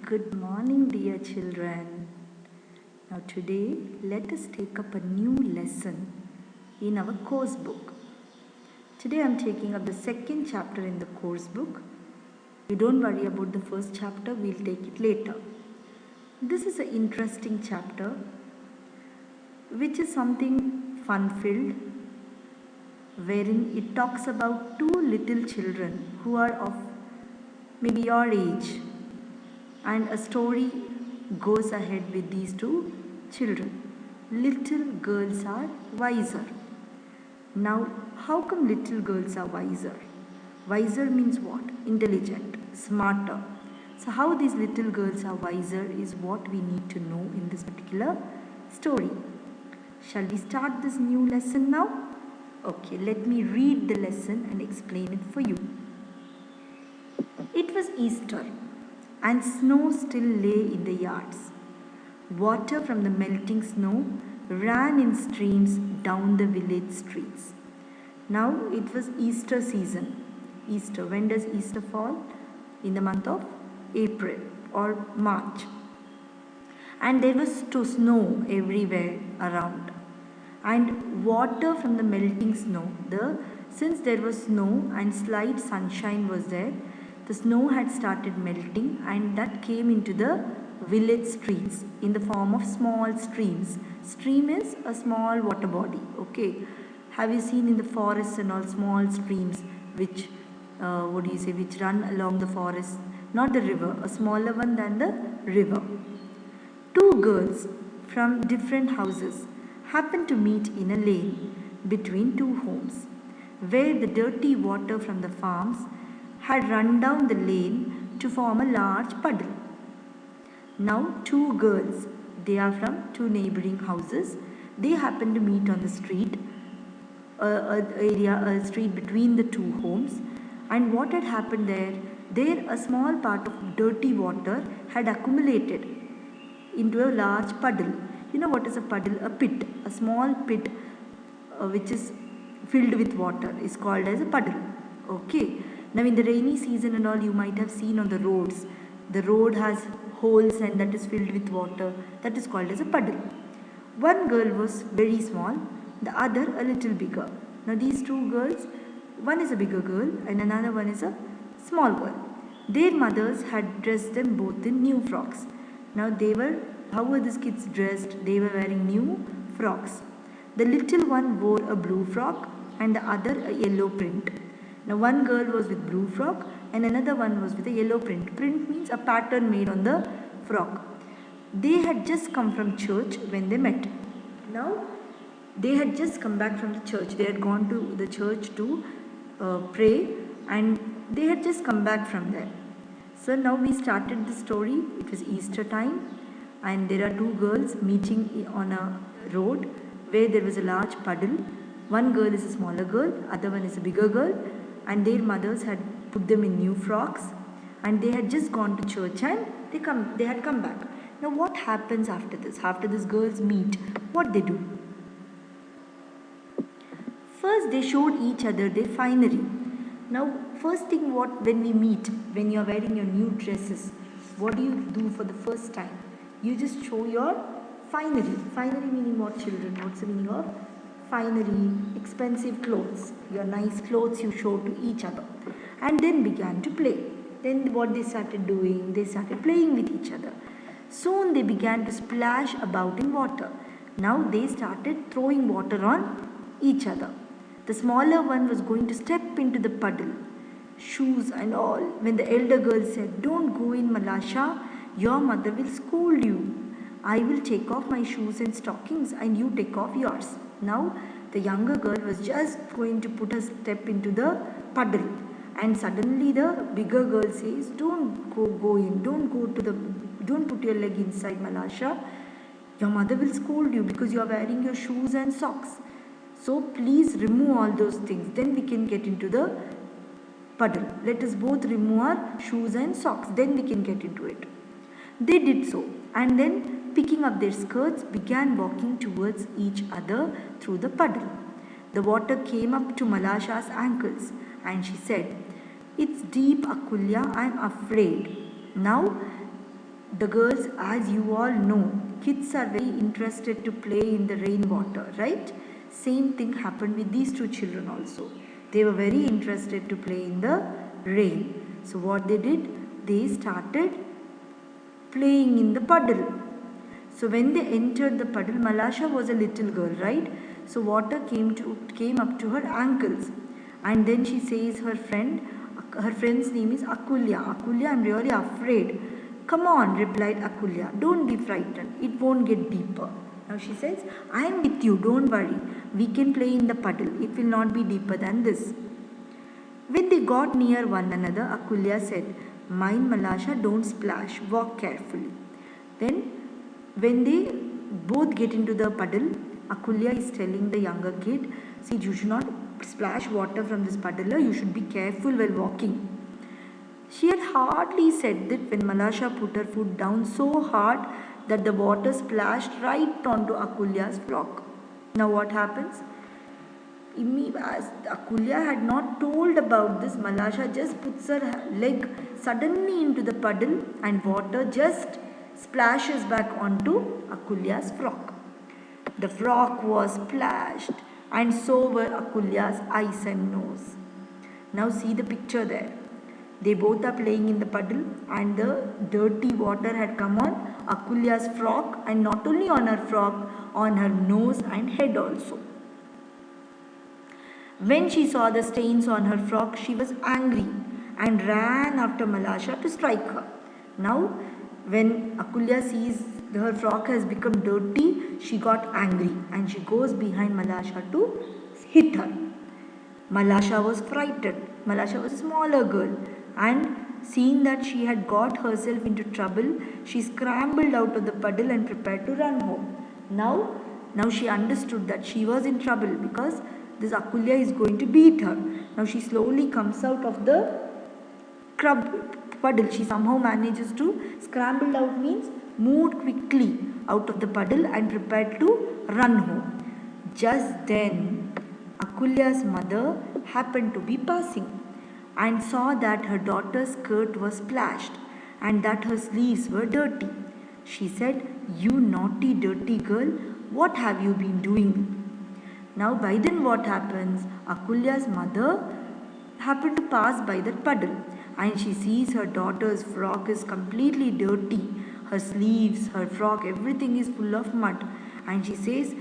Good morning, dear children. Now, today, let us take up a new lesson in our course book. Today, I am taking up the second chapter in the course book. You don't worry about the first chapter, we'll take it later. This is an interesting chapter, which is something fun filled, wherein it talks about two little children who are of maybe your age, and a story goes ahead with these two children. Little girls are wiser. Now, how come little girls are wiser? Wiser means what? Intelligent, smarter. So, how these little girls are wiser is what we need to know in this particular story. Shall we start this new lesson now? Okay, let me read the lesson and explain it for you. It was Easter, and snow still lay in the yards. Water from the melting snow ran in streams down the village streets. Now it was Easter season. Easter, when does Easter fall? In the month of April or March. And there was snow everywhere around. And water from the melting snow, since there was snow and slight sunshine was there, the snow had started melting and that came into the village streets in the form of small streams. Stream is a small water body. Okay. Have you seen in the forests and all small streams which which run along the forest? Not the river, a smaller one than the river. Two girls from different houses happened to meet in a lane between two homes, where the dirty water from the farms had run down the lane to form a large puddle. Now two girls, they are from two neighboring houses, they happen to meet on the street, a street between the two homes, and what had happened there a small part of dirty water had accumulated into a large puddle. You know what is a puddle? A pit, a small pit which is filled with water is called as a puddle. Okay. Now in the rainy season and all, you might have seen on the roads, the road has holes and that is filled with water. That is called as a puddle. One girl was very small, the other a little bigger. Now these two girls, one is a bigger girl and another one is a small girl. Their mothers had dressed them both in new frocks. Now how were these kids dressed? They were wearing new frocks. The little one wore a blue frock and the other a yellow print. Now one girl was with blue frock and another one was with a yellow print. Print means a pattern made on the frock. They had just come from church when they met. Now they had just come back from the church. They had gone to the church to pray and they had just come back from there. So now we started the story. It was Easter time and there are two girls meeting on a road where there was a large puddle. One girl is a smaller girl, other one is a bigger girl, and their mothers had put them in new frocks and they had just gone to church and they had come back. Now what happens after this? After these girls meet, what they do? First they showed each other their finery. Now first thing when we meet, when you are wearing your new dresses, what do you do for the first time? You just show your finery. Finery meaning what, children? What's the meaning of finery? Expensive clothes. Your nice clothes you show to each other. And then began to play. Then what they started doing? They started playing with each other. Soon they began to splash about in water. Now they started throwing water on each other. The smaller one was going to step into the puddle, shoes and all, when the elder girl said, "Don't go in, Malasha, your mother will scold you. I will take off my shoes and stockings and you take off yours." Now the younger girl was just going to put a step into the puddle and suddenly the bigger girl says, don't go in, don't put your leg inside, Malasha. Your mother will scold you because you are wearing your shoes and socks. So please remove all those things. Then we can get into the puddle. Let us both remove our shoes and socks. Then we can get into it. They did so and then picking up their skirts began walking towards each other through the puddle. The water came up to Malasha's ankles and she said, "It's deep, Akulya, I am afraid." Now The girls, as you all know, kids are very interested to play in the rainwater, right? Same thing happened with these two children also. They were very interested to play in the rain. So what they did, they started playing in the puddle. So when they entered the puddle, Malasha was a little girl, right? So water came up to her ankles. And then she says her friend's name is Akulya. Akulya, I'm really afraid. Come on, replied Akulya. Don't be frightened. It won't get deeper. Now she says, I am with you. Don't worry. We can play in the puddle. It will not be deeper than this. When they got near one another, Akulya said, Mind, Malasha, don't splash. Walk carefully. Then, when they both get into the puddle, Akulya is telling the younger kid, see, you should not splash water from this puddle. You should be careful while walking. She had hardly said that when Malasha put her foot down so hard that the water splashed right onto Akulya's frock. Now what happens? As Akulya had not told about this, Malasha just puts her leg suddenly into the puddle and water just splashes back onto Akulya's frock. The frock was splashed and so were Akulya's eyes and nose. Now see the picture there. They both are playing in the puddle and the dirty water had come on Akulya's frock, and not only on her frock, on her nose and head also. When she saw the stains on her frock, she was angry and ran after Malasha to strike her. Now, when Akulya sees her frock has become dirty, she got angry and she goes behind Malasha to hit her. Malasha was frightened. Malasha was a smaller girl, and seeing that she had got herself into trouble, she scrambled out of the puddle and prepared to run home. Now she understood that she was in trouble because this Akulya is going to beat her. Now she slowly comes out of the puddle. She somehow manages to scramble out, means moved quickly out of the puddle and prepared to run home. Just then, Akulya's mother happened to be passing and saw that her daughter's skirt was splashed and that her sleeves were dirty. She said, You naughty, dirty girl, what have you been doing? Now by then what happens? Akulya's mother happened to pass by that puddle and she sees her daughter's frock is completely dirty. Her sleeves, her frock, everything is full of mud. And she says,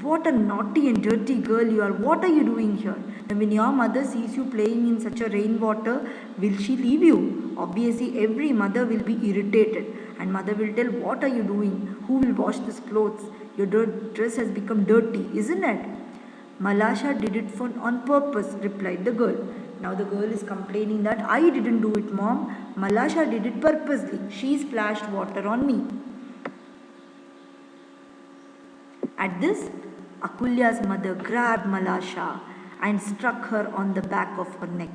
What a naughty and dirty girl you are. What are you doing here? And when your mother sees you playing in such a rainwater, will she leave you? Obviously, every mother will be irritated. And mother will tell, What are you doing? Who will wash these clothes? Your dress has become dirty, isn't it? Malasha did it on purpose, replied the girl. Now the girl is complaining that I didn't do it, mom. Malasha did it purposely. She splashed water on me. At this, Akulya's mother grabbed Malasha and struck her on the back of her neck.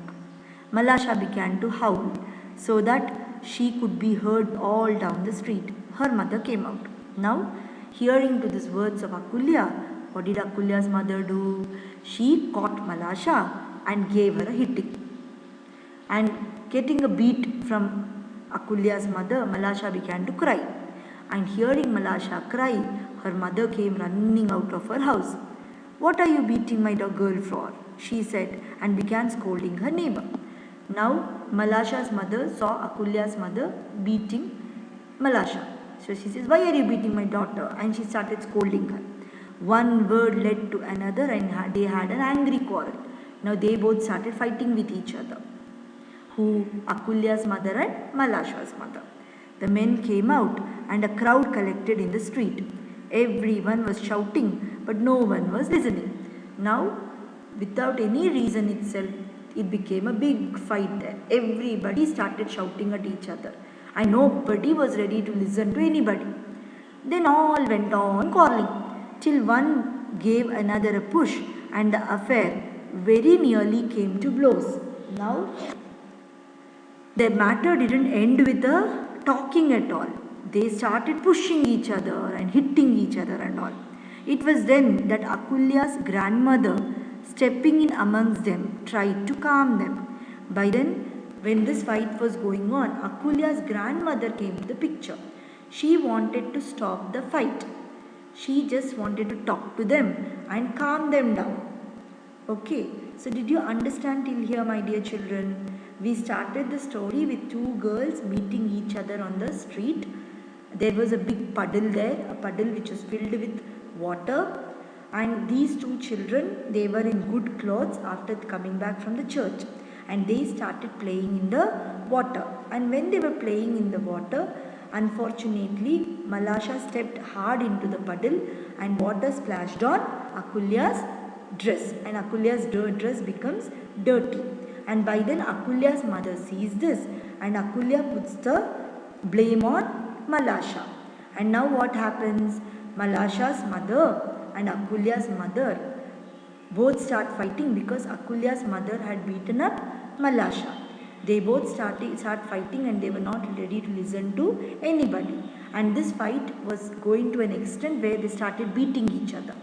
Malasha began to howl so that she could be heard all down the street. Her mother came out. Now, hearing to these words of Akulya, what did Akulya's mother do? She caught Malasha and gave her a hitting. And getting a beat from Akulya's mother, Malasha began to cry. And hearing Malasha cry, her mother came running out of her house. What are you beating my girl for? She said, and began scolding her neighbor. Now, Malasha's mother saw Akulya's mother beating Malasha. So she says, Why are you beating my daughter? And she started scolding her. One word led to another and they had an angry quarrel. Now they both started fighting with each other. Who? Akulya's mother and Malasha's mother. The men came out and a crowd collected in the street. Everyone was shouting, but no one was listening. Now, without any reason itself, it became a big fight there. Everybody started shouting at each other, and nobody was ready to listen to anybody. Then all went on quarreling, till one gave another a push, and the affair very nearly came to blows. Now, the matter didn't end with a talking at all. They started pushing each other and hitting each other and all. It was then that Akulya's grandmother, stepping in amongst them, tried to calm them. By then, when this fight was going on, Akulya's grandmother came to the picture. She wanted to stop the fight. She just wanted to talk to them and calm them down. Okay, so did you understand till here, my dear children? We started the story with two girls meeting each other on the street. There was a big puddle there, a puddle which was filled with water, and these two children, they were in good clothes after coming back from the church, and they started playing in the water. And when they were playing in the water, unfortunately, Malasha stepped hard into the puddle and water splashed on Akulya's dress, and Akulya's dress becomes dirty. And by then Akulya's mother sees this, and Akulya puts the blame on Malasha. And now what happens? Malasha's mother and Akulya's mother both start fighting because Akulya's mother had beaten up Malasha. They both start fighting and they were not ready to listen to anybody. And this fight was going to an extent where they started beating each other.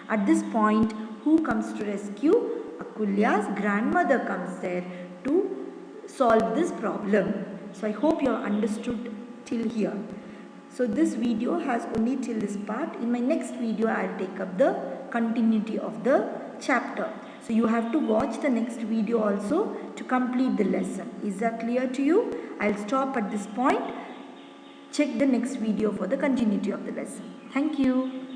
At this point, who comes to rescue? Akulya's grandmother comes there to solve this problem. So I hope you have understood till here. So this video has only till this part. In my next video, I will take up the continuity of the chapter. So you have to watch the next video also to complete the lesson. Is that clear to you? I will stop at this point. Check the next video for the continuity of the lesson. Thank you.